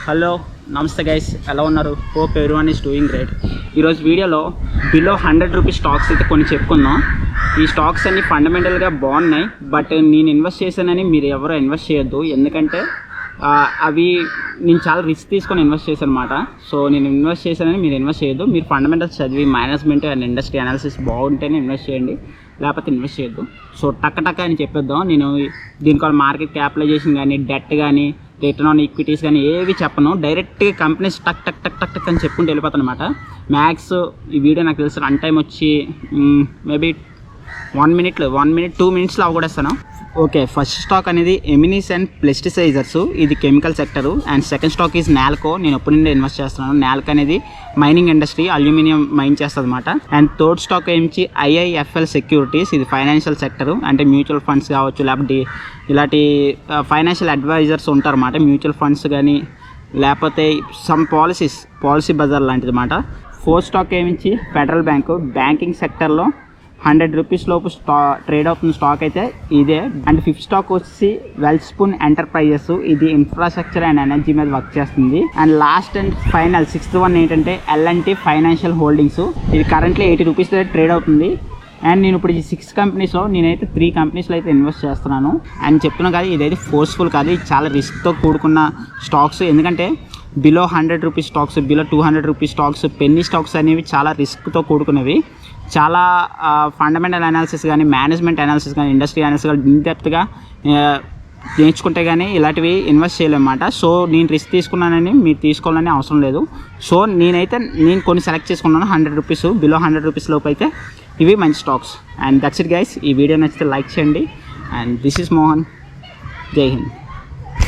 Hello నమస్తే guys, ఎలా ఉన్నారు? Hope everyone is doing great. ఈరోజు వీడియోలో బిలో 100 రూపీస్ స్టాక్స్ అయితే కొన్ని చెప్పుకుందాం. ఈ స్టాక్స్ అన్ని ఫండమెంటల్గా బాగున్నాయి, బట్ నేను ఇన్వెస్ట్ చేశానని మీరు ఎవరో ఇన్వెస్ట్ చేయొద్దు. ఎందుకంటే అవి నేను చాలా రిస్క్ తీసుకొని ఇన్వెస్ట్ చేశాను అనమాట. సో నేను ఇన్వెస్ట్ చేశానని మీరు ఇన్వెస్ట్ చేయొద్దు. మీరు ఫండమెంటల్స్ చదివి మేనేజ్మెంట్ అండ్ ఇండస్ట్రీ అనాలిసిస్ బాగుంటేనే ఇన్వెస్ట్ చేయండి, లేకపోతే ఇన్వెస్ట్ చేయొద్దు. సో టక్ అని చెప్పేద్దాం. నేను దీనికోసం మార్కెట్ క్యాపిటలైజేషన్ కానీ, డెట్ కానీ, రిటర్న్ ఆన్ ఈక్విటీస్ కానీ ఏవి చెప్పను. డైరెక్ట్గా కంపెనీస్ టక్ అని చెప్పుకుంటూ వెళ్ళిపోతాను అనమాట. మ్యాక్స్ ఈ వీడియో నాకు తెలుసు రన్ టైం వచ్చి మేబీ 1 minute 2 minutesలో అవగొడేస్తాను. ఓకే, ఫస్ట్ స్టాక్ అనేది ఎమినిస్ అండ్ పెస్టిసైజర్స్, ఇది chemical sector. And second stock is NALCO. నేను ఎప్పటి నుండి ఇన్వెస్ట్ చేస్తున్నాను. నాల్కో అనేది మైనింగ్ ఇండస్ట్రీ, అల్యూమినియం మైన్ చేస్తుంది అనమాట. అండ్ థర్డ్ స్టాక్ ఏమించి ఐఐఎఫ్ఎల్ సెక్యూరిటీస్, ఇది ఫైనాన్షియల్ సెక్టరు. అంటే మ్యూచువల్ ఫండ్స్ కావచ్చు, లేకపోతే ఇలాంటి ఫైనాన్షియల్ అడ్వైజర్స్ ఉంటారన్నమాట. మ్యూచువల్ ఫండ్స్ కానీ, లేకపోతే సమ్ పాలసీ బజార్ లాంటిది అనమాట. ఫోర్త్ స్టాక్ ఏమించి ఫెడరల్ బ్యాంకు, బ్యాంకింగ్ సెక్టర్లో 100 రూపీస్ లోపు ట్రేడ్ అవుతున్న స్టాక్ అయితే ఇదే. అండ్ ఫిఫ్త్ స్టాక్ వచ్చి వెల్స్పూన్ ఎంటర్ప్రైజెస్, ఇది ఇన్ఫ్రాస్ట్రక్చర్ అండ్ ఎనర్జీ మీద వర్క్ చేస్తుంది. And last and final 6th one ఏంటంటే ఎల్ఎన్టీ ఫైనాన్షియల్ హోల్డింగ్స్, ఇది కరెంట్లీ 80 రూపీస్ ట్రేడ్ అవుతుంది. అండ్ నేను ఇప్పుడు ఈ 6 కంపెనీస్లో నేనైతే 3 కంపెనీస్లో అయితే ఇన్వెస్ట్ చేస్తున్నాను. అండ్ చెప్తున్నా కాదు, ఇదైతే ఫోర్స్ఫుల్ కాదు, ఇది చాలా రిస్క్తో కూడుకున్న స్టాక్స్. ఎందుకంటే below 100 rupees stocks, below 200 rupees stocks, Penney stocks అనేవి చాలా రిస్క్తో కూడుకున్నవి. చాలా ఫండమెంటల్ అనాలిసిస్ కానీ, మేనేజ్మెంట్ అనాలిసిస్ కానీ, ఇండస్ట్రీ అనాలిసిస్ కానీ ఇన్డెప్త్గా నేర్చుకుంటే కానీ ఇలాంటివి ఇన్వెస్ట్ చేయలేమన్నమాట. సో నేను రిస్క్ తీసుకున్నానని మీరు తీసుకోవాలని అవసరం లేదు. సో నేను కొన్ని సెలెక్ట్ చేసుకున్నాను 100 రూపీస్, బిలో 100 రూపీస్ లోపు అయితే ఇవి మంచి stocks. And that's it guys. ఈ వీడియో నచ్చితే లైక్ చేయండి. And this is Mohan. జై హింద్.